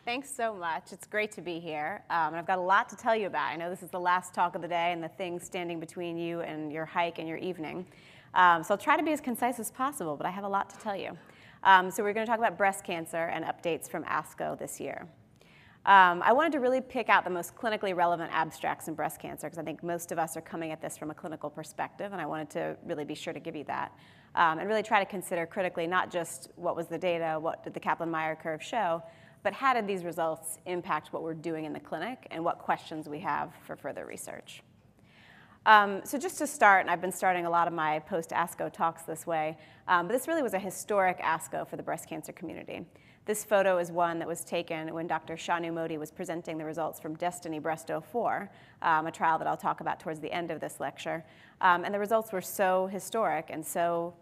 Thanks so much. It's great to be here. And I've got a lot to tell you about. I know this is the last talk of the day and the things standing between you and your hike and your evening. So I'll try to be as concise as possible, but I have a lot to tell you. So we're going to talk about breast cancer and updates from Asco this year. I wanted to really pick out the most clinically relevant abstracts in breast cancer because I think most of us are coming at this from a clinical perspective, and I wanted to really be sure to give you that. And really try to consider critically not just what was the data, what did the Kaplan-Meier curve show, but how did these results impact what we're doing in the clinic and what questions we have for further research. So just to start, and I've been starting a lot of my post-ASCO talks this way, but this really was a historic ASCO for the breast cancer community. This photo is one that was taken when Dr. Shanu Modi was presenting the results from Destiny Breast 04, a trial that I'll talk about towards the end of this lecture. And the results were so historic and so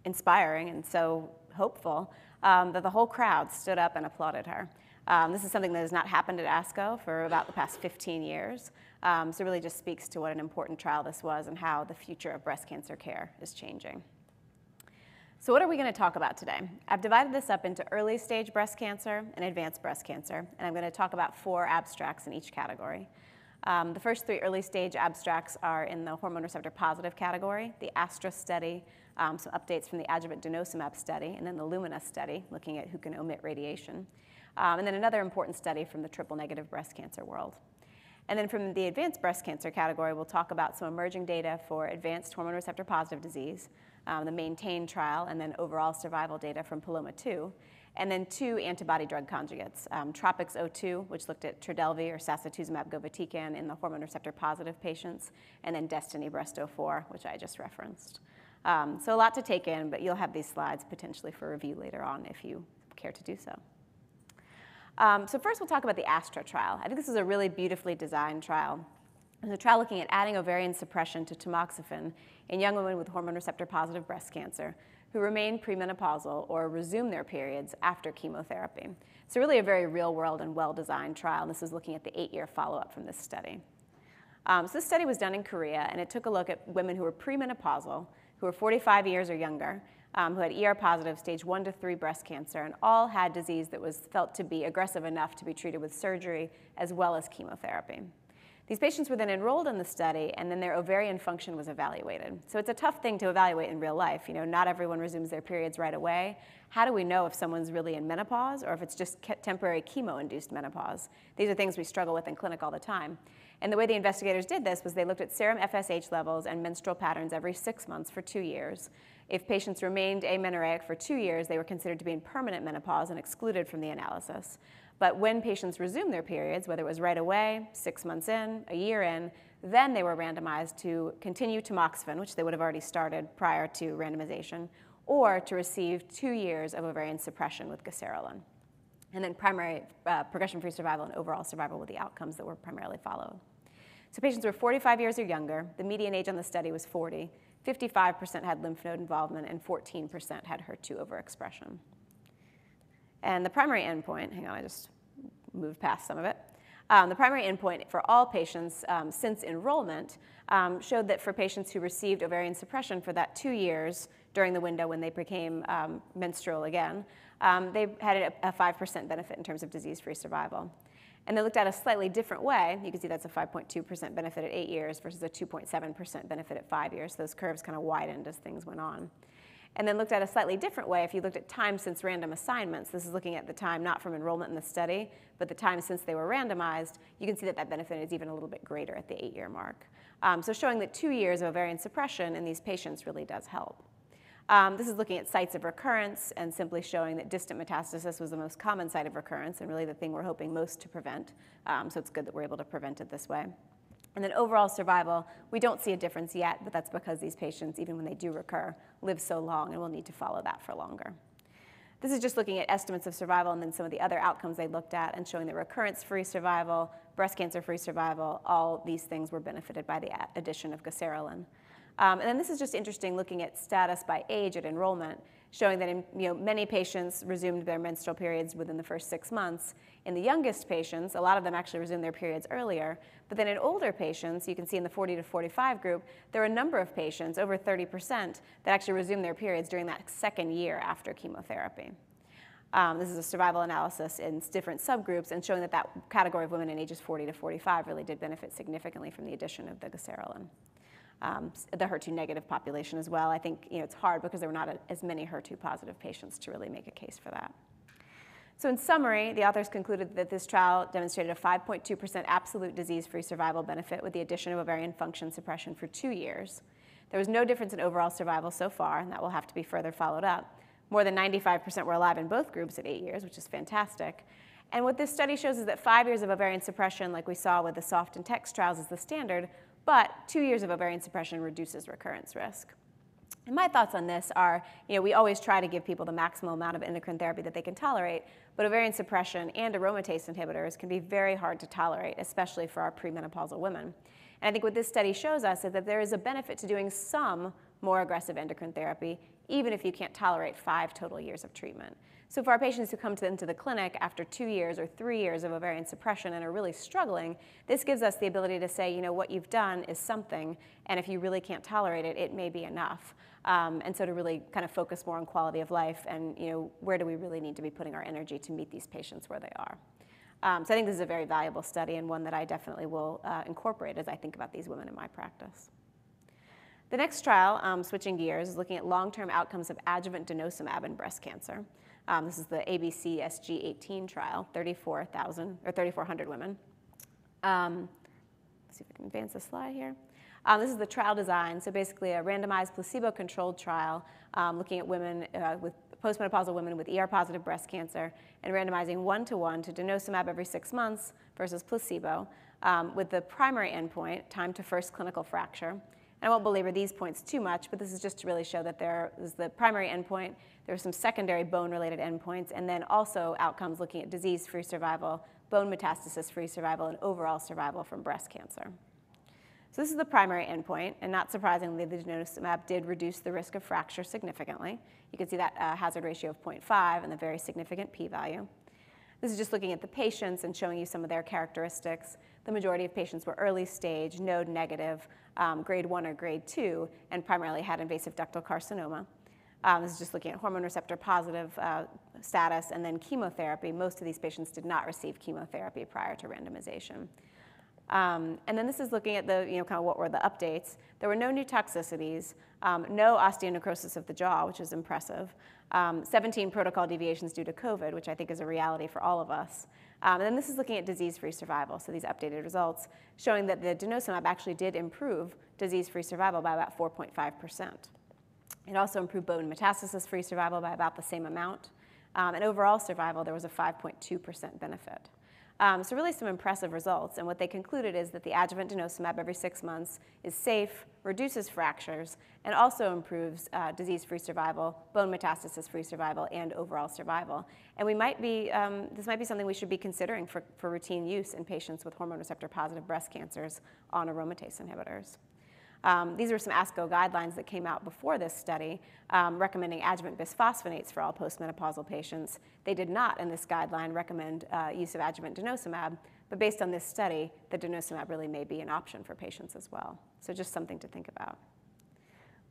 inspiring and so hopeful that the whole crowd stood up and applauded her. This is something that has not happened at ASCO for about the past 15 years. So it really just speaks to what an important trial this was and how the future of breast cancer care is changing. So what are we going to talk about today? I've divided this up into early stage breast cancer and advanced breast cancer, and I'm going to talk about 4 abstracts in each category. The first 3 early stage abstracts are in the hormone receptor positive category, the Astra study, some updates from the Adjuvant Denosumab study, and then the Lumina study, looking at who can omit radiation. And then another important study from the triple-negative breast cancer world. And then from the advanced breast cancer category, we'll talk about some emerging data for advanced hormone receptor positive disease, the MAINTAIN trial, and then overall survival data from PALOMA-2, and then 2 antibody-drug conjugates, TROPiCS-02, which looked at Trodelvy or sacituzumab govitecan in the hormone receptor positive patients, and then Destiny Breast 04, which I just referenced. So a lot to take in, but you'll have these slides potentially for review later on if you care to do so. So first we'll talk about the Astra trial. I think this is a really beautifully designed trial. It's a trial looking at adding ovarian suppression to tamoxifen in young women with hormone receptor positive breast cancer who remain premenopausal or resume their periods after chemotherapy. So really a very real world and well-designed trial. And this is looking at the 8-year follow-up from this study. So this study was done in Korea, and it took a look at women who were premenopausal, who were 45 years or younger, who had ER-positive stage 1 to 3 breast cancer, and all had disease that was felt to be aggressive enough to be treated with surgery as well as chemotherapy. These patients were then enrolled in the study, and then their ovarian function was evaluated. So it's a tough thing to evaluate in real life. You know, not everyone resumes their periods right away. How do we know if someone's really in menopause or if it's just temporary chemo-induced menopause? These are things we struggle with in clinic all the time. And the way the investigators did this was they looked at serum FSH levels and menstrual patterns every 6 months for 2 years. If patients remained amenorrheic for 2 years, they were considered to be in permanent menopause and excluded from the analysis. But when patients resumed their periods, whether it was right away, 6 months in, a year in, then they were randomized to continue tamoxifen, which they would have already started prior to randomization, or to receive 2 years of ovarian suppression with gaserelin. And then primary progression-free survival and overall survival were the outcomes that were primarily followed. So patients were 45 years or younger. The median age on the study was 40. 55% had lymph node involvement, and 14% had HER2 overexpression. And the primary endpoint, hang on, I just moved past some of it. The primary endpoint for all patients since enrollment showed that for patients who received ovarian suppression for that 2 years during the window when they became menstrual again, they had a 5% benefit in terms of disease-free survival. And they looked at a slightly different way. You can see that's a 5.2% benefit at 8 years versus a 2.7% benefit at 5 years. Those curves kind of widened as things went on. And then looked at a slightly different way. If you looked at time since random assignments, this is looking at the time not from enrollment in the study, but the time since they were randomized, you can see that that benefit is even a little bit greater at the 8-year mark. So showing that 2 years of ovarian suppression in these patients really does help. This is looking at sites of recurrence and simply showing that distant metastasis was the most common site of recurrence and really the thing we're hoping most to prevent. So it's good that we're able to prevent it this way. And then overall survival, we don't see a difference yet, but that's because these patients, even when they do recur, live so long, and we'll need to follow that for longer. This is just looking at estimates of survival and then some of the other outcomes they looked at and showing that recurrence-free survival, breast cancer-free survival, all these things were benefited by the addition of gaserelin. And then this is just interesting looking at status by age at enrollment, showing that many patients resumed their menstrual periods within the first 6 months. In the youngest patients, a lot of them actually resumed their periods earlier. But then in older patients, you can see in the 40 to 45 group, there are a number of patients, over 30%, that actually resumed their periods during that second year after chemotherapy. This is a survival analysis in different subgroups and showing that that category of women in ages 40 to 45 really did benefit significantly from the addition of the Gaserelin. The HER2 negative population as well. I think it's hard because there were not as many HER2 positive patients to really make a case for that. So in summary, the authors concluded that this trial demonstrated a 5.2% absolute disease-free survival benefit with the addition of ovarian function suppression for 2 years. There was no difference in overall survival so far, and that will have to be further followed up. More than 95% were alive in both groups at 8 years, which is fantastic. And what this study shows is that 5 years of ovarian suppression, like we saw with the SOFT and TEX trials, is the standard, but 2 years of ovarian suppression reduces recurrence risk. And my thoughts on this are, we always try to give people the maximum amount of endocrine therapy that they can tolerate, but ovarian suppression and aromatase inhibitors can be very hard to tolerate, especially for our premenopausal women. And I think what this study shows us is that there is a benefit to doing some more aggressive endocrine therapy, even if you can't tolerate 5 total years of treatment. So for our patients who come into the clinic after 2 years or 3 years of ovarian suppression and are really struggling, this gives us the ability to say, what you've done is something, and if you really can't tolerate it, it may be enough. And so to really kind of focus more on quality of life and where do we really need to be putting our energy to meet these patients where they are. So I think this is a very valuable study and one that I definitely will incorporate as I think about these women in my practice. The next trial, switching gears, is looking at long-term outcomes of adjuvant denosumab in breast cancer. This is the ABC SG18 trial, 3,400 women. Let's see if I can advance the slide here. This is the trial design, so basically a randomized placebo-controlled trial looking at women with postmenopausal women with ER-positive breast cancer and randomizing 1-to-1 to denosumab every 6 months versus placebo with the primary endpoint, time to first clinical fracture. And I won't belabor these points too much, but this is just to really show that there is the primary endpoint, there were some secondary bone-related endpoints, and then also outcomes looking at disease-free survival, bone metastasis-free survival, and overall survival from breast cancer. So this is the primary endpoint, and not surprisingly, the denosumab did reduce the risk of fracture significantly. You can see that hazard ratio of 0.5 and the very significant p-value. This is just looking at the patients and showing you some of their characteristics. The majority of patients were early stage, node negative, grade 1 or grade 2, and primarily had invasive ductal carcinoma. This is just looking at hormone receptor positive status and then chemotherapy. Most of these patients did not receive chemotherapy prior to randomization. And then this is looking at the, kind of what were the updates. There were no new toxicities, no osteonecrosis of the jaw, which is impressive, 17 protocol deviations due to COVID, which I think is a reality for all of us. And then this is looking at disease-free survival, so these updated results showing that the denosumab actually did improve disease-free survival by about 4.5%. It also improved bone metastasis-free survival by about the same amount. And overall survival, there was a 5.2% benefit. So really some impressive results, and what they concluded is that the adjuvant denosumab every 6 months is safe, reduces fractures, and also improves disease-free survival, bone metastasis-free survival, and overall survival. And we might be, this might be something we should be considering for routine use in patients with hormone receptor positive breast cancers on aromatase inhibitors. These were some Asco guidelines that came out before this study recommending adjuvant bisphosphonates for all postmenopausal patients. They did not, in this guideline, recommend use of adjuvant denosumab, but based on this study, the denosumab really may be an option for patients as well. So just something to think about.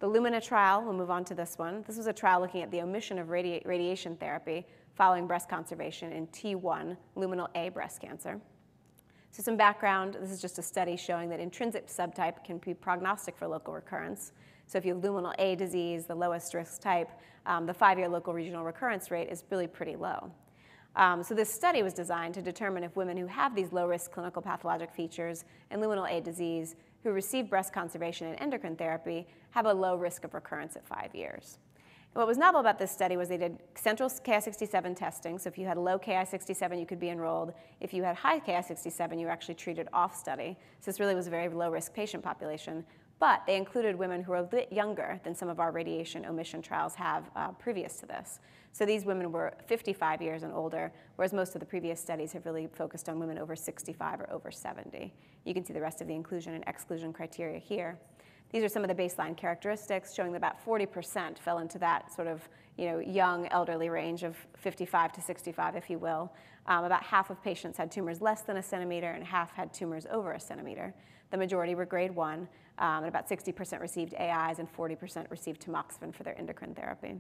The Lumina trial, we'll move on to this one. This was a trial looking at the omission of radiation therapy following breast conservation in T1 luminal A breast cancer. So some background, this is just a study showing that intrinsic subtype can be prognostic for local recurrence. So if you have luminal A disease, the lowest risk type, the 5-year local regional recurrence rate is really pretty low. So this study was designed to determine if women who have these low-risk clinical pathologic features and luminal A disease who receive breast conservation and endocrine therapy have a low risk of recurrence at 5 years. And what was novel about this study was they did central Ki-67 testing. So if you had low Ki-67, you could be enrolled. If you had high Ki-67, you were actually treated off study. So this really was a very low-risk patient population. But they included women who were a bit younger than some of our radiation omission trials have previous to this. So these women were 55 years and older, whereas most of the previous studies have really focused on women over 65 or over 70. You can see the rest of the inclusion and exclusion criteria here. These are some of the baseline characteristics showing that about 40% fell into that sort of young elderly range of 55 to 65, if you will. About half of patients had tumors less than a centimeter and half had tumors over a centimeter. The majority were grade 1, and about 60% received AIs and 40% received tamoxifen for their endocrine therapy.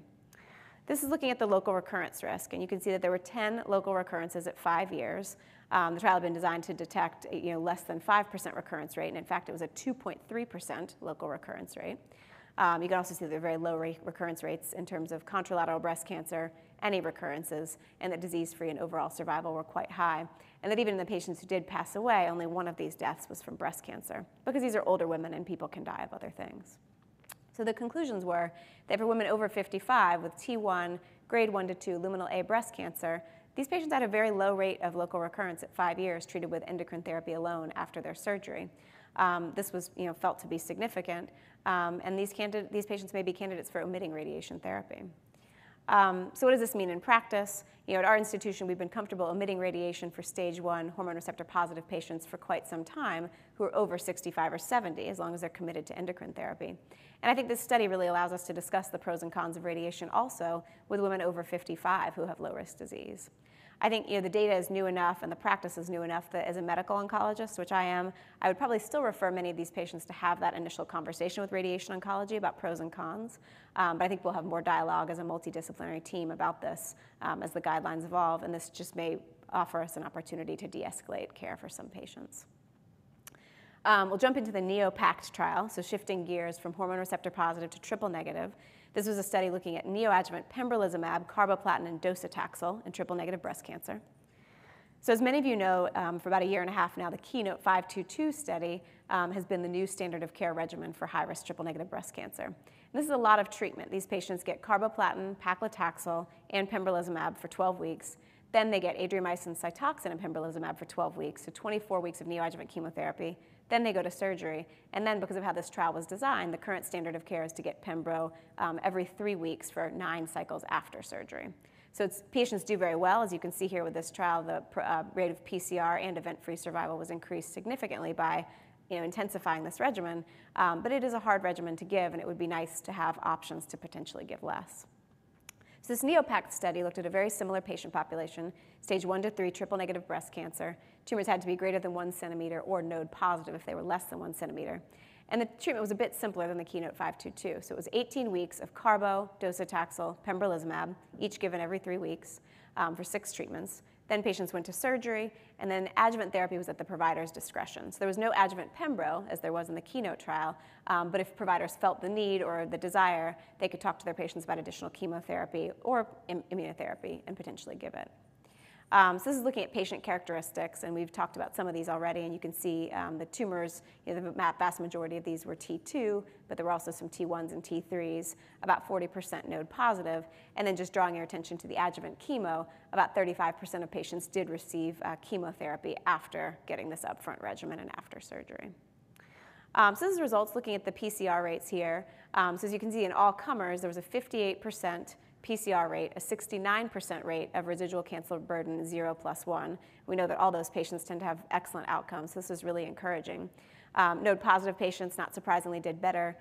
This is looking at the local recurrence risk, and you can see that there were 10 local recurrences at 5 years. The trial had been designed to detect less than 5% recurrence rate, and in fact, it was a 2.3% local recurrence rate. You can also see that there are very low recurrence rates in terms of contralateral breast cancer, any recurrences, and that disease-free and overall survival were quite high. And that even in the patients who did pass away, only one of these deaths was from breast cancer, because these are older women and people can die of other things. So the conclusions were that for women over 55 with T1, grade 1 to 2 luminal A breast cancer, these patients had a very low rate of local recurrence at 5 years treated with endocrine therapy alone after their surgery. This was felt to be significant, and these patients may be candidates for omitting radiation therapy. So what does this mean in practice? At our institution, we've been comfortable omitting radiation for stage 1 hormone receptor positive patients for quite some time who are over 65 or 70, as long as they're committed to endocrine therapy. And I think this study really allows us to discuss the pros and cons of radiation also with women over 55 who have low-risk disease. I think the data is new enough and the practice is new enough that as a medical oncologist, which I am, I would probably still refer many of these patients to have that initial conversation with radiation oncology about pros and cons. But I think we'll have more dialogue as a multidisciplinary team about this as the guidelines evolve, and this just may offer us an opportunity to de-escalate care for some patients. We'll jump into the NeoPACT trial, so shifting gears from hormone receptor positive to triple negative. This was a study looking at neoadjuvant pembrolizumab, carboplatin, and docetaxel in triple-negative breast cancer. So as many of you know, for about a year and a half now, the Keynote 522 study has been the new standard of care regimen for high-risk triple-negative breast cancer. And this is a lot of treatment. These patients get carboplatin, paclitaxel, and pembrolizumab for 12 weeks. Then they get adriamycin, Cytoxan, and pembrolizumab for 12 weeks, so 24 weeks of neoadjuvant chemotherapy. Then they go to surgery, and then because of how this trial was designed, the current standard of care is to get pembro every 3 weeks for 9 cycles after surgery. So patients do very well. As you can see here with this trial, the rate of PCR and event-free survival was increased significantly by intensifying this regimen, but it is a hard regimen to give, and it would be nice to have options to potentially give less. So this NeoPACT study looked at a very similar patient population, stage 1 to 3 triple-negative breast cancer. Tumors had to be greater than 1 centimeter or node positive if they were less than 1 centimeter. And the treatment was a bit simpler than the Keynote 522. So it was 18 weeks of carbo, docetaxel, pembrolizumab, each given every 3 weeks for 6 treatments. Then patients went to surgery, and then adjuvant therapy was at the provider's discretion. So there was no adjuvant pembro, as there was in the Keynote trial, but if providers felt the need or the desire, they could talk to their patients about additional chemotherapy or immunotherapy and potentially give it. So this is looking at patient characteristics, and we've talked about some of these already, and you can see the tumors, the vast majority of these were T2, but there were also some T1s and T3s, about 40% node positive, and then just drawing your attention to the adjuvant chemo, about 35% of patients did receive chemotherapy after getting this upfront regimen and after surgery. So this is results looking at the PCR rates here. So as you can see in all comers, there was a 58% PCR rate, a 69% rate of residual cancer burden 0+1. We know that all those patients tend to have excellent outcomes, so this is really encouraging. Node positive patients, not surprisingly, did better.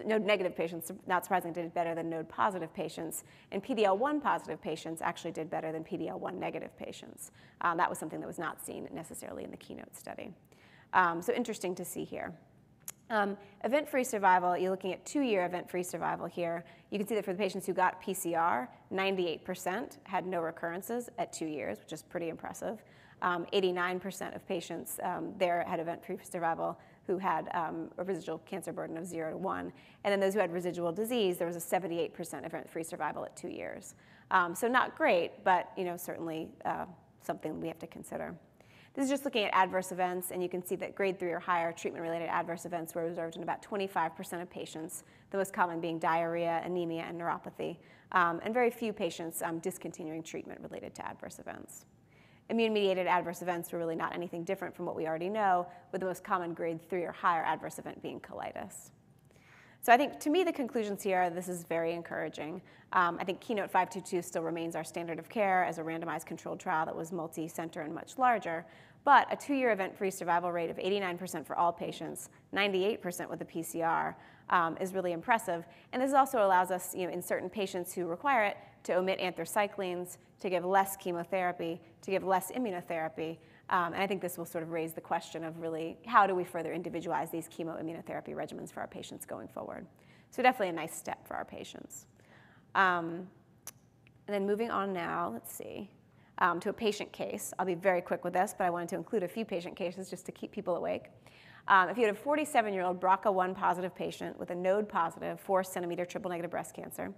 Node negative patients, not surprisingly, did better than node positive patients. And PD-L1 positive patients actually did better than PD-L1 negative patients. That was something that was not seen necessarily in the Keynote study. So interesting to see here. Event-free survival, you're looking at 2-year event-free survival here. You can see that for the patients who got PCR, 98% had no recurrences at 2 years, which is pretty impressive. 89% of patients there had event-free survival who had a residual cancer burden of 0 to 1. And then those who had residual disease, there was a 78% event-free survival at 2 years. So not great, but certainly something we have to consider. This is just looking at adverse events, and you can see that grade 3 or higher treatment-related adverse events were observed in about 25% of patients, the most common being diarrhea, anemia, and neuropathy, and very few patients discontinuing treatment related to adverse events. Immune-mediated adverse events were really not anything different from what we already know, with the most common grade 3 or higher adverse event being colitis. So I think, to me, the conclusions here, this is very encouraging. I think Keynote 522 still remains our standard of care as a randomized controlled trial that was multi-center and much larger. But a 2-year event-free survival rate of 89% for all patients, 98% with the PCR, is really impressive. And this also allows us, in certain patients who require it, to omit anthracyclines, to give less chemotherapy, to give less immunotherapy. And I think this will sort of raise the question of really how do we further individualize these chemoimmunotherapy regimens for our patients going forward. So definitely a nice step for our patients. And then moving on now, let's see, to a patient case. I'll be very quick with this, but I wanted to include a few patient cases just to keep people awake. If you had a 47-year-old BRCA1 positive patient with a node positive 4-centimeter triple negative breast cancer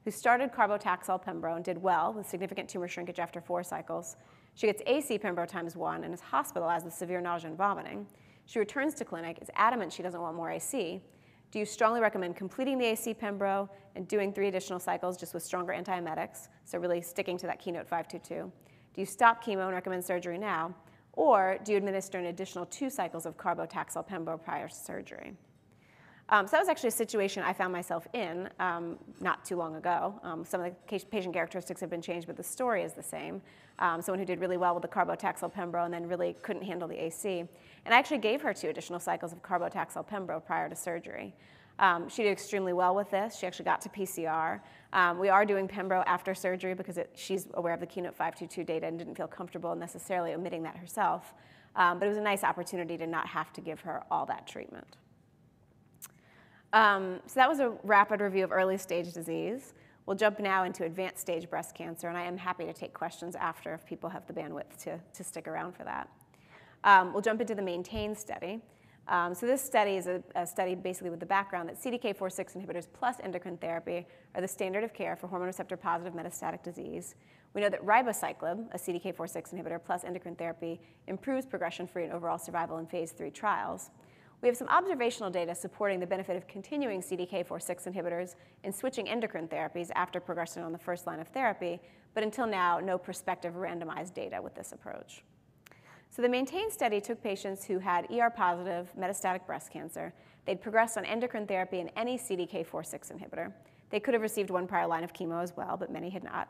who started carbotaxol pembro and did well with significant tumor shrinkage after 4 cycles, she gets AC pembro ×1 and is hospitalized with severe nausea and vomiting. She returns to clinic, is adamant she doesn't want more AC. Do you strongly recommend completing the AC pembro and doing 3 additional cycles just with stronger antiemetics, so really sticking to that Keynote 522? Do you stop chemo and recommend surgery now? Or do you administer an additional 2 cycles of carbotaxol pembro prior to surgery? So that was actually a situation I found myself in not too long ago. Some of the patient characteristics have been changed, but the story is the same. Someone who did really well with the carbotaxol pembro and then really couldn't handle the AC. And I actually gave her 2 additional cycles of carbotaxol pembro prior to surgery. She did extremely well with this. She actually got to PCR. We are doing pembro after surgery because she's aware of the Keynote 522 data and didn't feel comfortable necessarily omitting that herself. But it was a nice opportunity to not have to give her all that treatment. So that was a rapid review of early stage disease. We'll jump now into advanced stage breast cancer, and I am happy to take questions after if people have the bandwidth to stick around for that. We'll jump into the MAINTAIN study. So this study is a study basically with the background that CDK4/6 inhibitors plus endocrine therapy are the standard of care for hormone receptor positive metastatic disease. We know that ribociclib, a CDK4/6 inhibitor plus endocrine therapy, improves progression-free and overall survival in phase 3 trials. We have some observational data supporting the benefit of continuing CDK4/6 inhibitors and switching endocrine therapies after progression on the first line of therapy, but until now, no prospective randomized data with this approach. So the MAINTAIN study took patients who had ER-positive metastatic breast cancer. They'd progressed on endocrine therapy and any CDK4/6 inhibitor. They could have received 1 prior line of chemo as well, but many had not.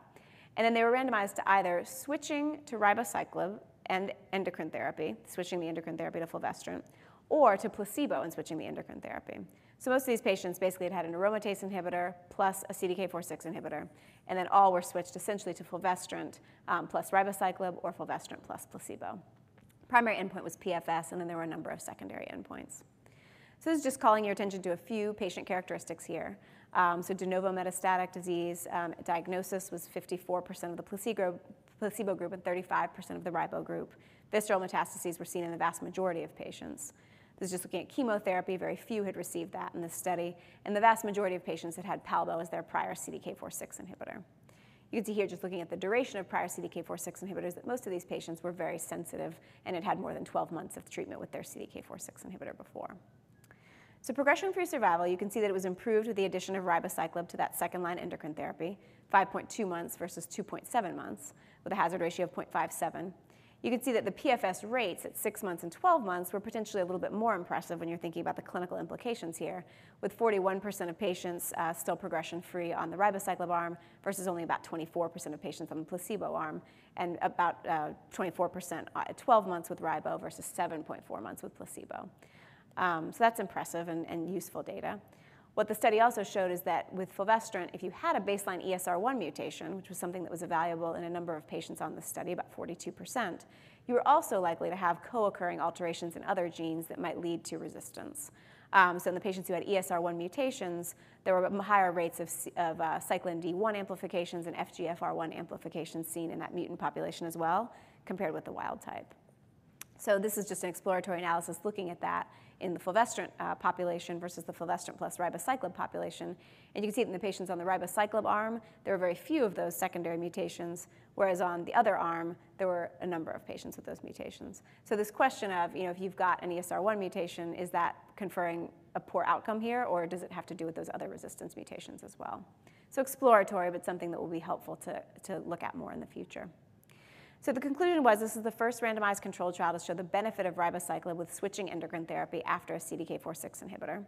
And then they were randomized to either switching to ribociclib and endocrine therapy, switching the endocrine therapy to fulvestrant, or to placebo and switching the endocrine therapy. So most of these patients basically had an aromatase inhibitor plus a CDK4/6 inhibitor, and then all were switched essentially to fulvestrant plus ribociclib or fulvestrant plus placebo. Primary endpoint was PFS, and then there were a number of secondary endpoints. So this is just calling your attention to a few patient characteristics here. So de novo metastatic disease diagnosis was 54% of the placebo group and 35% of the ribo group. Visceral metastases were seen in the vast majority of patients. This is just looking at chemotherapy. Very few had received that in this study, and the vast majority of patients had palbo as their prior CDK4/6 inhibitor. You can see here, just looking at the duration of prior CDK4/6 inhibitors, that most of these patients were very sensitive and had more than 12 months of treatment with their CDK4/6 inhibitor before. So progression-free survival, you can see that it was improved with the addition of ribociclib to that second-line endocrine therapy, 5.2 months versus 2.7 months, with a hazard ratio of 0.57. You can see that the PFS rates at 6 months and 12 months were potentially a little bit more impressive when you're thinking about the clinical implications here, with 41% of patients still progression-free on the ribociclib arm versus only about 24% of patients on the placebo arm, and about 24% at 12 months with ribo versus 7.4 months with placebo. So that's impressive and useful data. What the study also showed is that with fulvestrant, if you had a baseline ESR1 mutation, which was something that was evaluable in a number of patients on this study, about 42%, you were also likely to have co-occurring alterations in other genes that might lead to resistance. So in the patients who had ESR1 mutations, there were higher rates of cyclin D1 amplifications and FGFR1 amplifications seen in that mutant population as well, compared with the wild type. So this is just an exploratory analysis looking at that in the fulvestrant population versus the fulvestrant plus ribociclib population. And you can see that in the patients on the ribociclib arm, there were very few of those secondary mutations, whereas on the other arm, there were a number of patients with those mutations. So this question of, if you've got an ESR1 mutation, is that conferring a poor outcome here, or does it have to do with those other resistance mutations as well? So exploratory, but something that will be helpful to look at more in the future. So the conclusion was this is the first randomized controlled trial to show the benefit of ribociclib with switching endocrine therapy after a CDK4/6 inhibitor.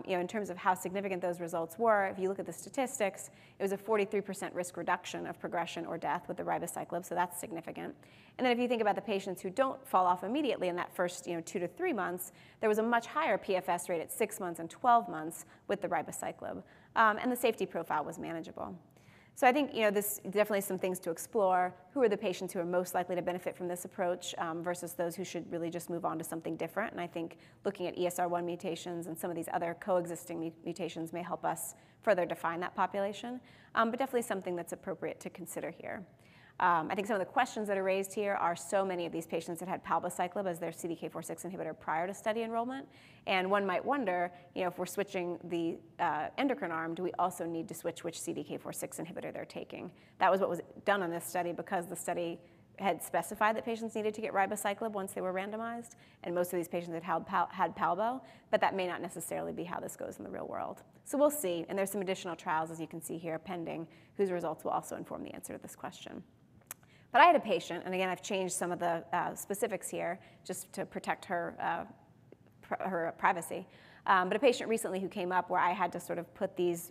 In terms of how significant those results were, if you look at the statistics, it was a 43% risk reduction of progression or death with the ribociclib, so that's significant. And then if you think about the patients who don't fall off immediately in that first 2 to 3 months, there was a much higher PFS rate at 6 months and 12 months with the ribociclib, and the safety profile was manageable. So I think this definitely some things to explore. Who are the patients who are most likely to benefit from this approach versus those who should really just move on to something different? And I think looking at ESR1 mutations and some of these other coexisting mutations may help us further define that population, but definitely something that's appropriate to consider here. I think some of the questions that are raised here are so many of these patients that had palbociclib as their CDK4/6 inhibitor prior to study enrollment. And one might wonder, if we're switching the endocrine arm, do we also need to switch which CDK4/6 inhibitor they're taking? That was what was done on this study because the study had specified that patients needed to get ribociclib once they were randomized, and most of these patients had palbo, but that may not necessarily be how this goes in the real world. So we'll see, and there's some additional trials, as you can see here, pending, whose results will also inform the answer to this question. But I had a patient, and again, I've changed some of the specifics here just to protect her privacy, but a patient recently who came up where I had to sort of put these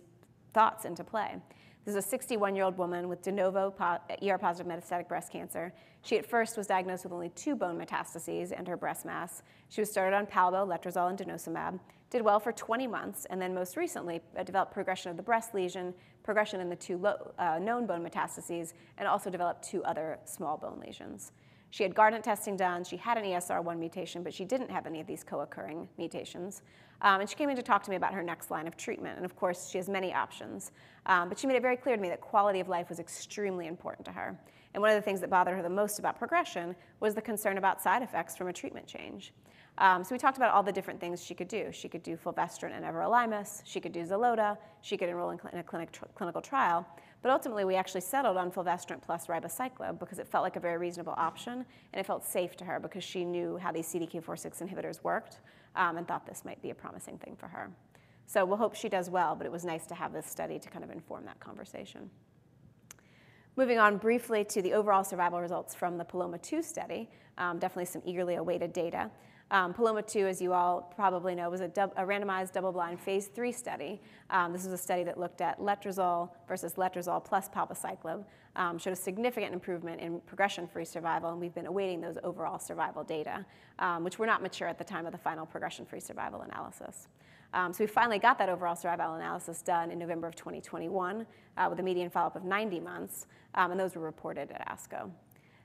thoughts into play. This is a 61-year-old woman with de novo ER-positive metastatic breast cancer. She at first was diagnosed with only 2 bone metastases and her breast mass. She was started on palbo, letrozole, and denosumab, did well for 20 months, and then most recently developed progression of the breast lesion, progression in the 2 known bone metastases, and also developed 2 other small bone lesions. She had Guardant testing done. She had an ESR1 mutation, but she didn't have any of these co-occurring mutations. And she came in to talk to me about her next line of treatment. And of course, she has many options. But she made it very clear to me that quality of life was extremely important to her. And one of the things that bothered her the most about progression was the concern about side effects from a treatment change. So we talked about all the different things she could do. She could do fulvestrant and everolimus. She could do Zometa. She could enroll in a clinical trial. But ultimately, we actually settled on fulvestrant plus ribociclib because it felt like a very reasonable option, and it felt safe to her because she knew how these CDK4/6 inhibitors worked and thought this might be a promising thing for her. So we'll hope she does well, but it was nice to have this study to kind of inform that conversation. Moving on briefly to the overall survival results from the PALOMA-2 study, definitely some eagerly awaited data. PALOMA-2, as you all probably know, was a randomized double-blind phase 3 study. This was a study that looked at letrozole versus letrozole plus palbociclib, showed a significant improvement in progression-free survival, and we've been awaiting those overall survival data, which were not mature at the time of the final progression-free survival analysis. So we finally got that overall survival analysis done in November of 2021 with a median follow-up of 90 months, and those were reported at Asco.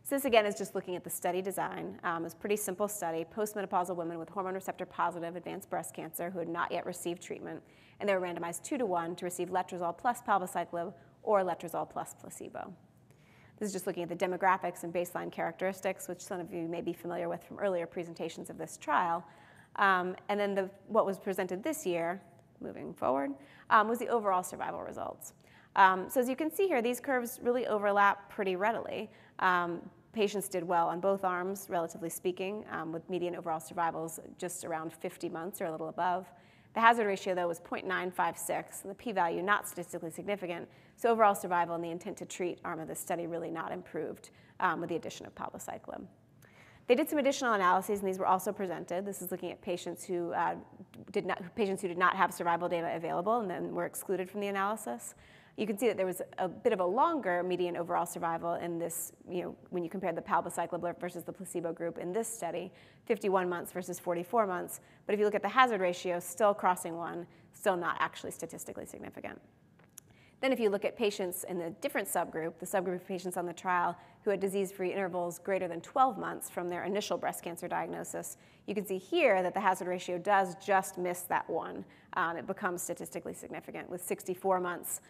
So this, again, is just looking at the study design. It was a pretty simple study, postmenopausal women with hormone receptor-positive advanced breast cancer who had not yet received treatment, and they were randomized 2-to-1 to receive letrozole plus palbociclib or letrozole plus placebo. This is just looking at the demographics and baseline characteristics, which some of you may be familiar with from earlier presentations of this trial. And then what was presented this year, moving forward, was the overall survival results. So as you can see here, these curves really overlap pretty readily. Patients did well on both arms, relatively speaking, with median overall survivals just around 50 months or a little above. The hazard ratio, though, was 0.956, and the p-value not statistically significant. So overall survival in the intent to treat arm of the study really not improved with the addition of palbociclib. They did some additional analyses, and these were also presented. This is looking at patients who did not have survival data available and then were excluded from the analysis. You can see that there was a bit of a longer median overall survival in this, when you compare the palbociclib versus the placebo group in this study, 51 months versus 44 months. But if you look at the hazard ratio, still crossing 1, still not actually statistically significant. Then if you look at patients in the different subgroup, the subgroup of patients on the trial who had disease-free intervals greater than 12 months from their initial breast cancer diagnosis, you can see here that the hazard ratio does just miss that 1. It becomes statistically significant with 64 months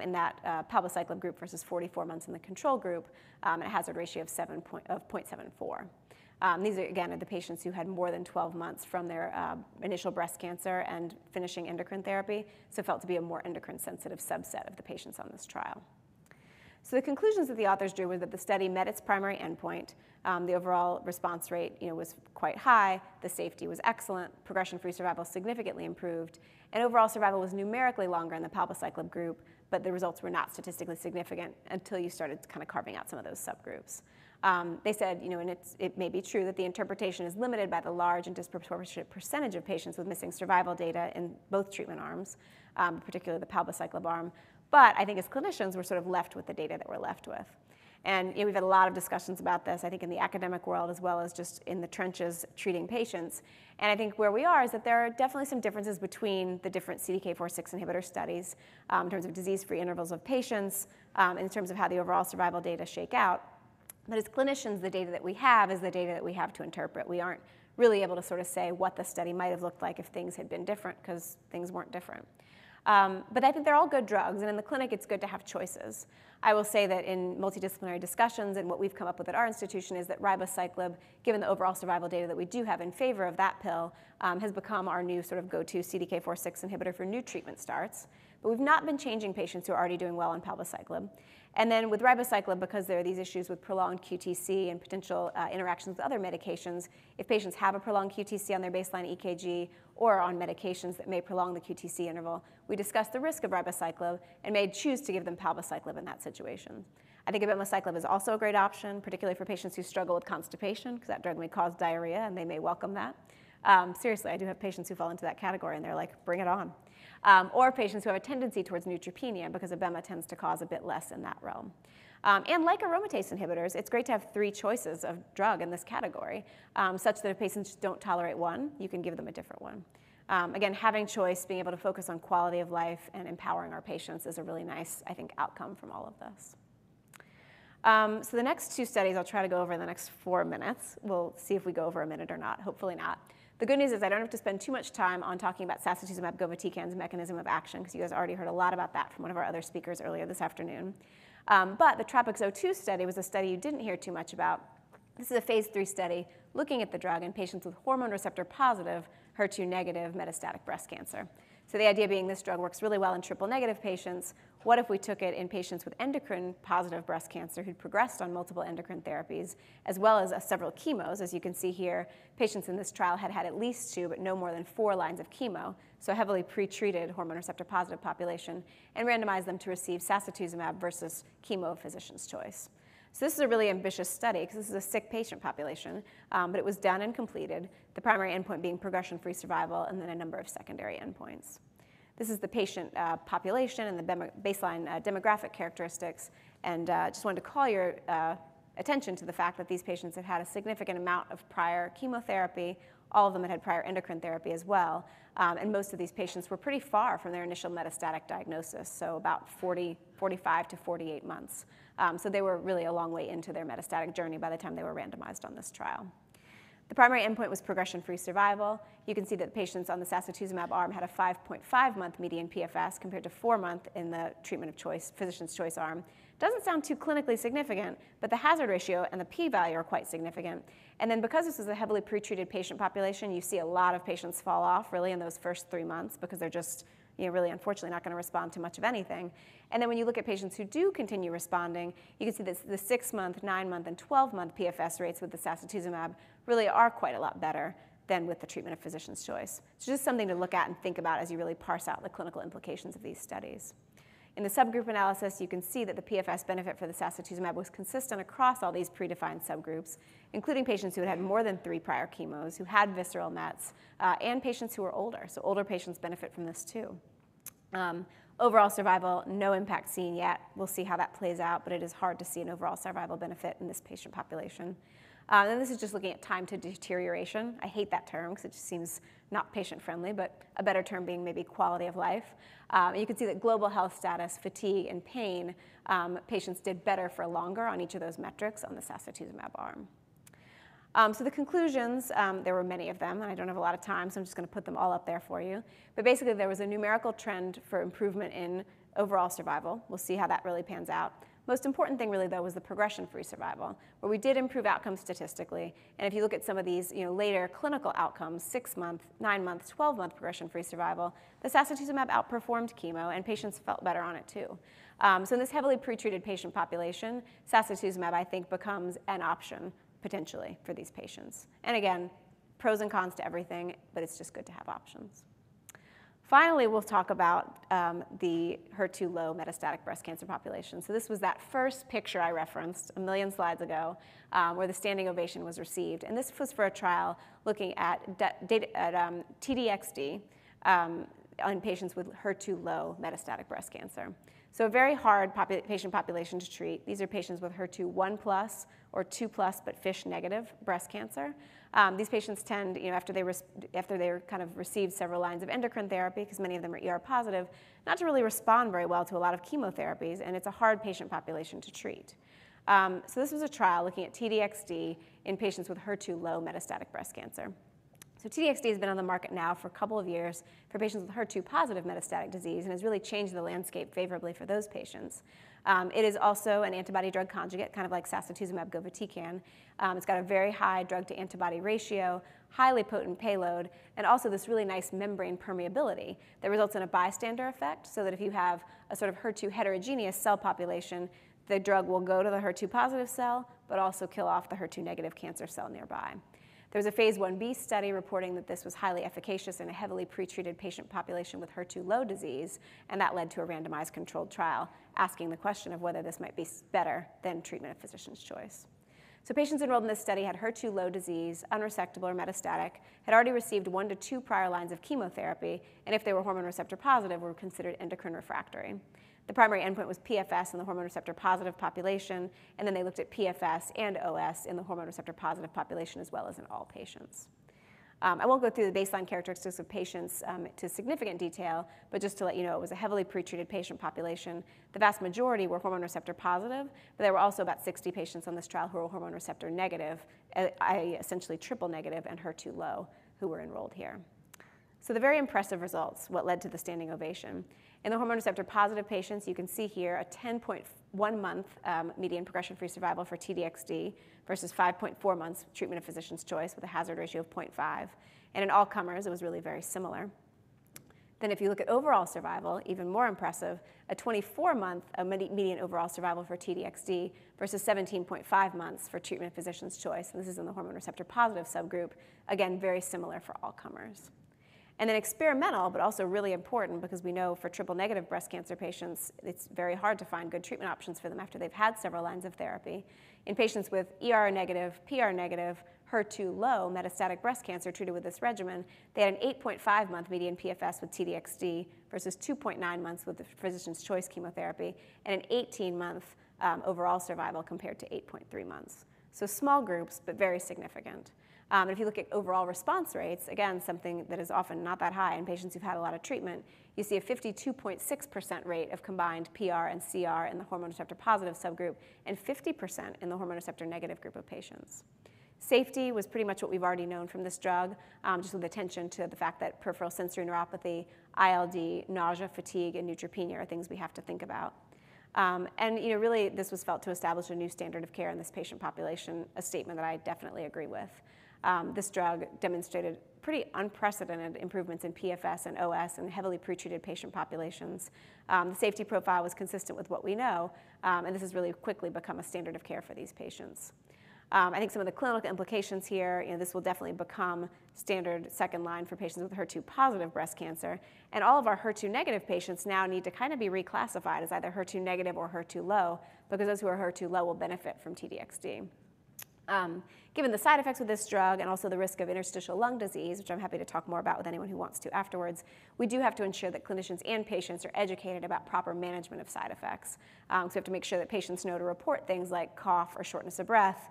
in that palbociclib group versus 44 months in the control group, and a hazard ratio of 0.74. These, again, are the patients who had more than 12 months from their initial breast cancer and finishing endocrine therapy, so felt to be a more endocrine-sensitive subset of the patients on this trial. So the conclusions that the authors drew were that the study met its primary endpoint. The overall response rate was quite high, the safety was excellent, progression-free survival significantly improved, and overall survival was numerically longer in the palbociclib group, but the results were not statistically significant until you started kind of carving out some of those subgroups. They said, and it may be true that the interpretation is limited by the large and disproportionate percentage of patients with missing survival data in both treatment arms, particularly the palbociclib arm. But I think as clinicians, we're sort of left with the data that we're left with. And we've had a lot of discussions about this, I think, in the academic world as well as just in the trenches treating patients. And I think where we are is that there are definitely some differences between the different CDK4/6 inhibitor studies in terms of disease-free intervals of patients, in terms of how the overall survival data shake out. But as clinicians, the data that we have is the data that we have to interpret. We aren't really able to sort of say what the study might have looked like if things had been different, because things weren't different. But I think they're all good drugs, and in the clinic, it's good to have choices. I will say that in multidisciplinary discussions, and what we've come up with at our institution is that ribociclib, given the overall survival data that we do have in favor of that pill, has become our new sort of go-to CDK4/6 inhibitor for new treatment starts. But we've not been changing patients who are already doing well on palbociclib. And then with ribociclib, because there are these issues with prolonged QTc and potential interactions with other medications, if patients have a prolonged QTc on their baseline EKG or on medications that may prolong the QTc interval, we discussed the risk of ribociclib and may choose to give them palbociclib in that situation. I think abemaciclib is also a great option, particularly for patients who struggle with constipation, because that drug may cause diarrhea, and they may welcome that. Seriously, I do have patients who fall into that category, and they're like, bring it on. Or patients who have a tendency towards neutropenia, because abema tends to cause a bit less in that realm. And like aromatase inhibitors, it's great to have 3 choices of drug in this category, such that if patients don't tolerate one, you can give them a different one. Again, having choice, being able to focus on quality of life and empowering our patients is a really nice, I think, outcome from all of this. So the next 2 studies I'll try to go over in the next 4 minutes. We'll see if we go over a minute or not, hopefully not. The good news is I don't have to spend too much time on talking about sacituzumab govitecan's mechanism of action, because you guys already heard a lot about that from one of our other speakers earlier this afternoon. But the TROPiCS-02 study was a study you didn't hear too much about. This is a phase 3 study looking at the drug in patients with hormone receptor positive, HER2 negative metastatic breast cancer. So the idea being this drug works really well in triple negative patients. What if we took it in patients with endocrine positive breast cancer who'd progressed on multiple endocrine therapies, as well as several chemos? As you can see here, patients in this trial had had at least 2, but no more than 4 lines of chemo, so a heavily pretreated hormone receptor positive population, and randomized them to receive sacituzumab versus chemo of physician's choice. So this is a really ambitious study, because this is a sick patient population, but it was done and completed, the primary endpoint being progression-free survival, and then a number of secondary endpoints. This is the patient population and the baseline demographic characteristics, and just wanted to call your attention to the fact that these patients had had a significant amount of prior chemotherapy. All of them had had prior endocrine therapy as well, and most of these patients were pretty far from their initial metastatic diagnosis, so about 45 to 48 months. So they were really a long way into their metastatic journey by the time they were randomized on this trial. The primary endpoint was progression-free survival. You can see that patients on the sacituzumab arm had a 5.5-month median PFS compared to 4-month in the treatment of choice, physician's choice arm. Doesn't sound too clinically significant, but the hazard ratio and the p-value are quite significant. And then because this is a heavily pretreated patient population, you see a lot of patients fall off really in those first 3 months, because they're just really unfortunately not going to respond to much of anything. And then when you look at patients who do continue responding, you can see that the 6-month, 9-month, and 12-month PFS rates with the sacituzumab really are quite a lot better than with the treatment of physician's choice. So just something to look at and think about as you really parse out the clinical implications of these studies. In the subgroup analysis, you can see that the PFS benefit for the sacituzumab was consistent across all these predefined subgroups, including patients who had had more than 3 prior chemos, who had visceral mets, and patients who were older. So older patients benefit from this too. Overall survival, no impact seen yet. We'll see how that plays out, but it is hard to see an overall survival benefit in this patient population. And this is just looking at time to deterioration. I hate that term because it just seems not patient-friendly, but a better term being maybe quality of life. You can see that global health status, fatigue, and pain, patients did better for longer on each of those metrics on the sacituzumab arm. So the conclusions, there were many of them, and I don't have a lot of time, so I'm just going to put them all up there for you. But basically, there was a numerical trend for improvement in overall survival. We'll see how that really pans out. Most important thing really, though, was the progression-free survival, where we did improve outcomes statistically. And if you look at some of these later clinical outcomes, 6-month, 9-month, 12-month progression-free survival, the sacituzumab outperformed chemo, and patients felt better on it too. So in this heavily pretreated patient population, sacituzumab, I think, becomes an option potentially for these patients. And again, pros and cons to everything, but it's just good to have options. Finally, we'll talk about the HER2 low metastatic breast cancer population. So this was that first picture I referenced a million slides ago, where the standing ovation was received. And this was for a trial looking at TDXD on patients with HER2 low metastatic breast cancer. So a very hard patient population to treat. These are patients with HER2 1+ or 2+ but FISH negative breast cancer. These patients tend, after they kind of received several lines of endocrine therapy, because many of them are ER positive, not to really respond very well to a lot of chemotherapies, and it's a hard patient population to treat. So this was a trial looking at T-DXd in patients with HER2 low metastatic breast cancer. So T-DXd has been on the market now for a couple of years for patients with HER2 positive metastatic disease and has really changed the landscape favorably for those patients. It is also an antibody-drug conjugate, kind of like sacituzumab govitecan. It's got a very high drug-to-antibody ratio, highly potent payload, and also this really nice membrane permeability that results in a bystander effect, so that if you have a sort of HER2 heterogeneous cell population, the drug will go to the HER2 positive cell, but also kill off the HER2 negative cancer cell nearby. There was a phase 1b study reporting that this was highly efficacious in a heavily pretreated patient population with HER2 low disease, and that led to a randomized controlled trial asking the question of whether this might be better than treatment of physician's choice. So patients enrolled in this study had HER2 low disease, unresectable or metastatic, had already received 1 to 2 prior lines of chemotherapy, and if they were hormone receptor positive, were considered endocrine refractory. The primary endpoint was PFS in the hormone receptor positive population, and then they looked at PFS and OS in the hormone receptor positive population as well as in all patients. I won't go through the baseline characteristics of patients to significant detail, but just to let you know, it was a heavily pretreated patient population. The vast majority were hormone receptor positive, but there were also about 60 patients on this trial who were hormone receptor negative, i.e. essentially triple negative and HER2 low, who were enrolled here. So the very impressive results, what led to the standing ovation. In the hormone receptor positive patients, you can see here a 10.1 month median progression-free survival for T-DXd versus 5.4 months treatment of physician's choice with a hazard ratio of 0.5. And in all comers, it was really very similar. Then if you look at overall survival, even more impressive, a 24-month median overall survival for T-DXd versus 17.5 months for treatment of physician's choice. And this is in the hormone receptor positive subgroup. Again, very similar for all comers. And then experimental, but also really important, because we know for triple negative breast cancer patients, it's very hard to find good treatment options for them after they've had several lines of therapy. In patients with ER negative, PR negative, HER2 low metastatic breast cancer treated with this regimen, they had an 8.5 month median PFS with T-DXd versus 2.9 months with the physician's choice chemotherapy, and an 18-month overall survival compared to 8.3 months. So small groups, but very significant. And if you look at overall response rates, again, something that is often not that high in patients who've had a lot of treatment, you see a 52.6% rate of combined PR and CR in the hormone receptor positive subgroup and 50% in the hormone receptor negative group of patients. Safety was pretty much what we've already known from this drug, just with attention to the fact that peripheral sensory neuropathy, ILD, nausea, fatigue, and neutropenia are things we have to think about. And really, this was felt to establish a new standard of care in this patient population, a statement that I definitely agree with. This drug demonstrated pretty unprecedented improvements in PFS and OS in heavily pretreated patient populations. The safety profile was consistent with what we know, and this has really quickly become a standard of care for these patients. I think some of the clinical implications here, this will definitely become standard second line for patients with HER2 positive breast cancer, and all of our HER2 negative patients now need to kind of be reclassified as either HER2 negative or HER2 low, because those who are HER2 low will benefit from T-DXd. Given the side effects of this drug and also the risk of interstitial lung disease, which I'm happy to talk more about with anyone who wants to afterwards, we do have to ensure that clinicians and patients are educated about proper management of side effects. So we have to make sure that patients know to report things like cough or shortness of breath.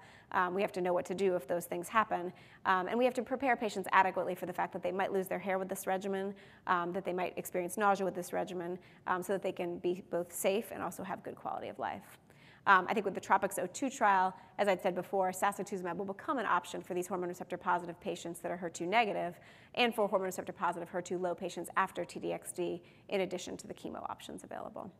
We have to know what to do if those things happen. And we have to prepare patients adequately for the fact that they might lose their hair with this regimen, that they might experience nausea with this regimen, so that they can be both safe and also have good quality of life. I think with the TROPiCS-02 trial, as I'd said before, sacituzumab will become an option for these hormone receptor positive patients that are HER2 negative and for hormone receptor positive HER2 low patients after T-DXd, in addition to the chemo options available.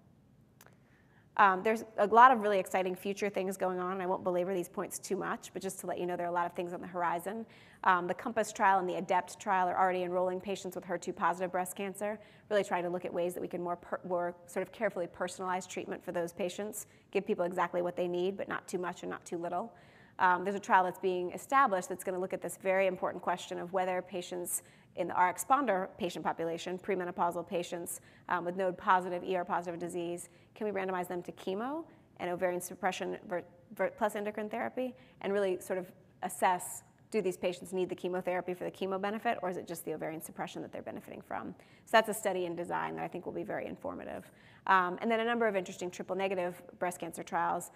There's a lot of really exciting future things going on. I won't belabor these points too much, but just to let you know, there are a lot of things on the horizon. The COMPASS trial and the ADEPT trial are already enrolling patients with HER2 positive breast cancer, really trying to look at ways that we can more sort of carefully personalize treatment for those patients, give people exactly what they need, but not too much and not too little. There's a trial that's being established that's going to look at this very important question of whether patients in the RX-responder patient population, premenopausal patients with node-positive, ER-positive disease, can we randomize them to chemo and ovarian suppression plus endocrine therapy, and really sort of assess do these patients need the chemotherapy for the chemo benefit, or is it just the ovarian suppression that they're benefiting from? So that's a study in design that I think will be very informative. And then a number of interesting triple-negative breast cancer trials,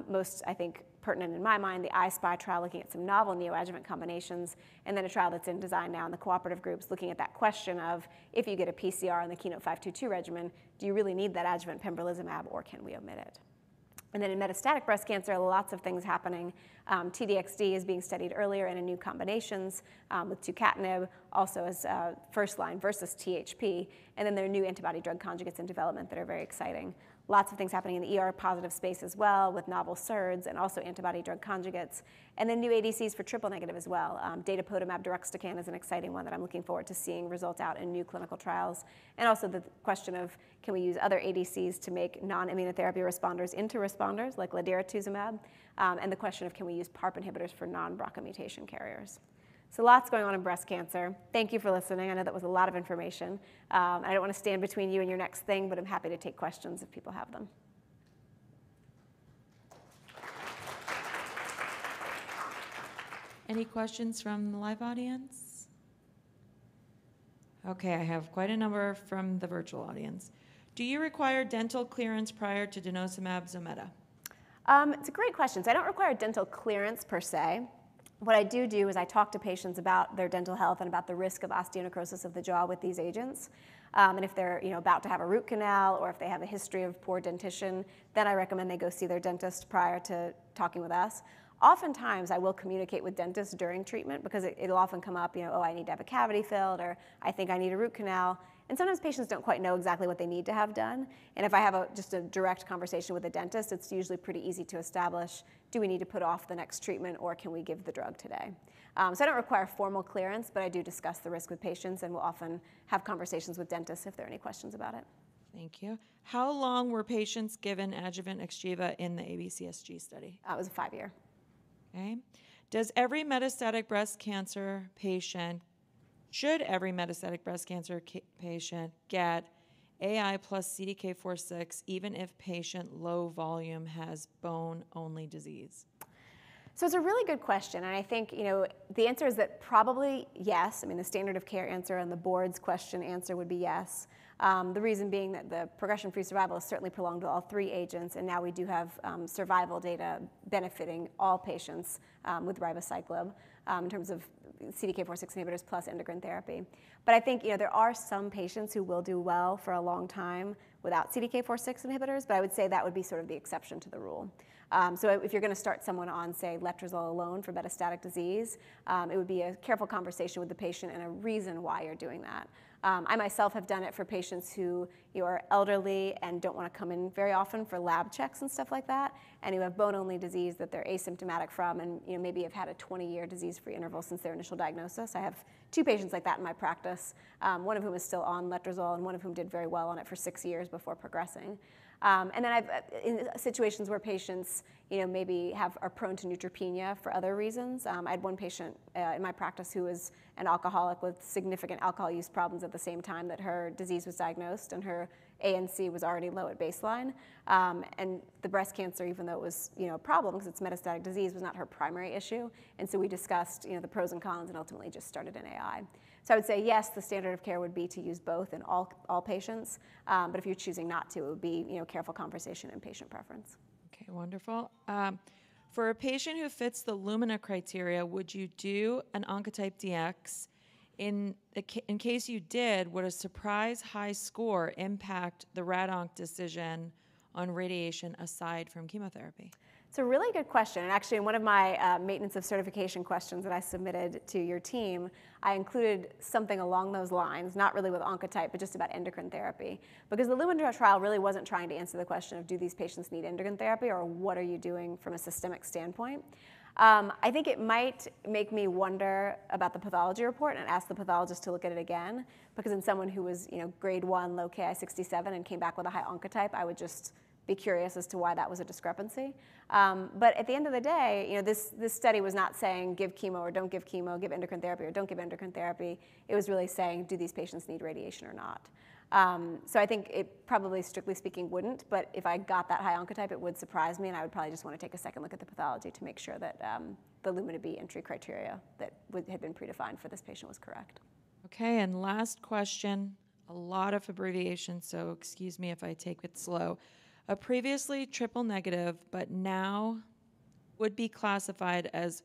most, I think, pertinent in my mind, the I-SPY trial looking at some novel neoadjuvant combinations, and then a trial that's in design now in the cooperative groups looking at that question of, if you get a PCR on the KEYNOTE-522 regimen, do you really need that adjuvant pembrolizumab, or can we omit it? And then in metastatic breast cancer, lots of things happening. TDXD is being studied earlier in a new combinations with tucatinib, also as first line versus THP. And then there are new antibody drug conjugates in development that are very exciting. Lots of things happening in the ER-positive space as well with novel SERDs and also antibody drug conjugates. And then new ADCs for triple-negative as well. Datopotamab deruxtecan is an exciting one that I'm looking forward to seeing result out in new clinical trials. And also the question of, can we use other ADCs to make non-immunotherapy responders into responders, like ladiratuzumab? And the question of, can we use PARP inhibitors for non-BRCA mutation carriers? So lots going on in breast cancer. Thank you for listening. I know that was a lot of information. I don't want to stand between you and your next thing, but I'm happy to take questions if people have them. Any questions from the live audience? Okay, I have quite a number from the virtual audience. Do you require dental clearance prior to Denosumab Zometa? It's a great question. So I don't require dental clearance per se. What I do is I talk to patients about their dental health and about the risk of osteonecrosis of the jaw with these agents. And if they're about to have a root canal or if they have a history of poor dentition, then I recommend they go see their dentist prior to talking with us. Oftentimes, I will communicate with dentists during treatment because it'll often come up, oh, I need to have a cavity filled, or I think I need a root canal. And sometimes patients don't quite know exactly what they need to have done. And if I have just a direct conversation with a dentist, it's usually pretty easy to establish, do we need to put off the next treatment, or can we give the drug today? So I don't require formal clearance, but I do discuss the risk with patients and will often have conversations with dentists if there are any questions about it. Thank you. How long were patients given adjuvant Xgeva in the ABCSG study? It was a 5-year. Okay. Should every metastatic breast cancer patient get AI plus CDK4/6 even if patient low volume has bone-only disease? So it's a really good question, and I think the answer is that probably yes. I mean, the standard of care answer and the board's question answer would be yes. The reason being that the progression-free survival is certainly prolonged with all 3 agents, and now we do have survival data benefiting all patients with ribociclib in terms of CDK4/6 inhibitors plus endocrine therapy. But I think there are some patients who will do well for a long time without CDK4/6 inhibitors, but I would say that would be sort of the exception to the rule. So if you're going to start someone on, say, letrozole alone for metastatic disease, it would be a careful conversation with the patient and a reason why you're doing that. I myself have done it for patients who are elderly and don't want to come in very often for lab checks and stuff like that, and who have bone-only disease that they're asymptomatic from and maybe have had a 20-year disease-free interval since their initial diagnosis. I have 2 patients like that in my practice, one of whom is still on letrozole and one of whom did very well on it for 6 years before progressing. And then I've in situations where patients, maybe are prone to neutropenia for other reasons. I had one patient in my practice who was an alcoholic with significant alcohol use problems at the same time that her disease was diagnosed, and her ANC was already low at baseline. And the breast cancer, even though it was a problem because it's metastatic disease, was not her primary issue. And so we discussed the pros and cons and ultimately just started an AI. So I would say yes, the standard of care would be to use both in all patients. But if you're choosing not to, it would be careful conversation and patient preference. Okay, wonderful. For a patient who fits the Lumina criteria, would you do an Oncotype DX? In case you did, would a surprise high score impact the RADONC decision on radiation aside from chemotherapy? It's a really good question. And actually, in one of my maintenance of certification questions that I submitted to your team, I included something along those lines, not really with Oncotype, but just about endocrine therapy. Because the Lumina trial really wasn't trying to answer the question of, do these patients need endocrine therapy, or what are you doing from a systemic standpoint? I think it might make me wonder about the pathology report and ask the pathologist to look at it again, because in someone who was grade 1 low Ki67 and came back with a high Oncotype, I would just be curious as to why that was a discrepancy. But at the end of the day, this study was not saying give chemo or don't give chemo, give endocrine therapy or don't give endocrine therapy. It was really saying, do these patients need radiation or not? So I think it probably, strictly speaking, wouldn't, but if I got that high Oncotype, it would surprise me, and I would probably just want to take a second look at the pathology to make sure that the Lumina B entry criteria that had been predefined for this patient was correct. Okay, and last question, a lot of abbreviations, so excuse me if I take it slow. A previously triple negative, but now would be classified as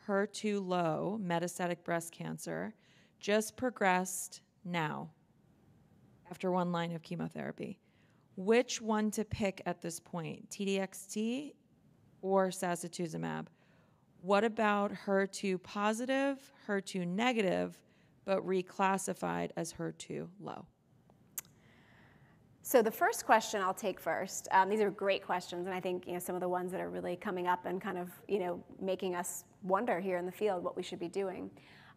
HER2 low metastatic breast cancer, just progressed now after 1 line of chemotherapy. Which one to pick at this point, TDXT or sacituzumab? What about HER2 positive, HER2 negative, but reclassified as HER2 low? So the first question I'll take first. These are great questions, and I think some of the ones that are really coming up and kind of making us wonder here in the field what we should be doing.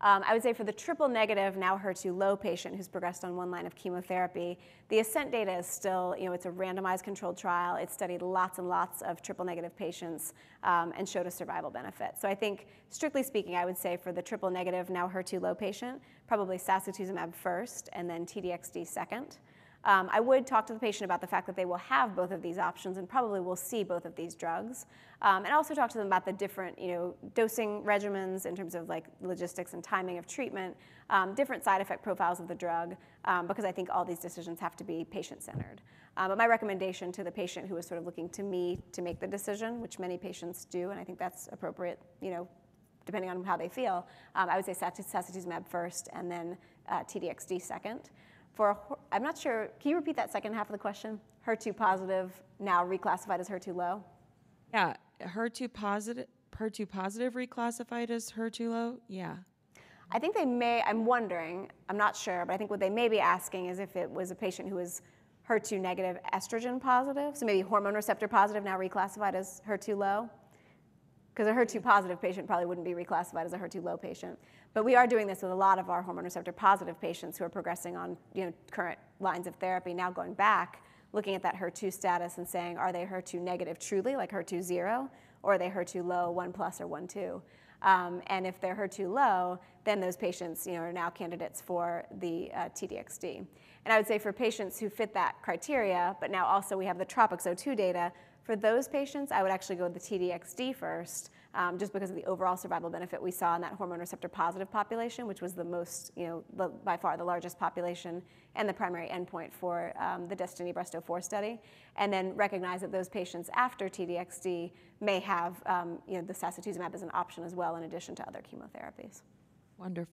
I would say for the triple negative, now HER2 low patient who's progressed on 1 line of chemotherapy, the ASCENT data is still, it's a randomized controlled trial. It studied lots and lots of triple negative patients and showed a survival benefit. So I think, strictly speaking, I would say for the triple negative, now HER2 low patient, probably sacituzumab first and then TDXD second. I would talk to the patient about the fact that they will have both of these options and probably will see both of these drugs. And also talk to them about the different dosing regimens in terms of like logistics and timing of treatment, different side effect profiles of the drug, because I think all these decisions have to be patient-centered. But my recommendation to the patient who is sort of looking to me to make the decision, which many patients do, and I think that's appropriate, depending on how they feel, I would say sacituzumab first and then TDXD second. I'm not sure, can you repeat that second half of the question? HER2 positive, now reclassified as HER2 low? Yeah, HER2 positive reclassified as HER2 low? Yeah. I think they may, I'm wondering, I'm not sure, but I think what they may be asking is if it was a patient who was HER2 negative estrogen positive, so maybe hormone receptor positive, now reclassified as HER2 low. Because a HER2 positive patient probably wouldn't be reclassified as a HER2 low patient. But we are doing this with a lot of our hormone receptor positive patients who are progressing on current lines of therapy, now going back, looking at that HER2 status and saying, are they HER2 negative truly, like HER2 0, or are they HER2 low, 1+ or 1-2? And if they're HER2 low, then those patients are now candidates for the TDXD. And I would say for patients who fit that criteria, but now also we have the TROPiCS-02 data, for those patients, I would actually go with the TDXD first, just because of the overall survival benefit we saw in that hormone receptor positive population, which was the most, by far the largest population and the primary endpoint for the DESTINY-Breast04 study. And then recognize that those patients after TDXD may have the sacituzumab as an option as well, in addition to other chemotherapies. Wonderful.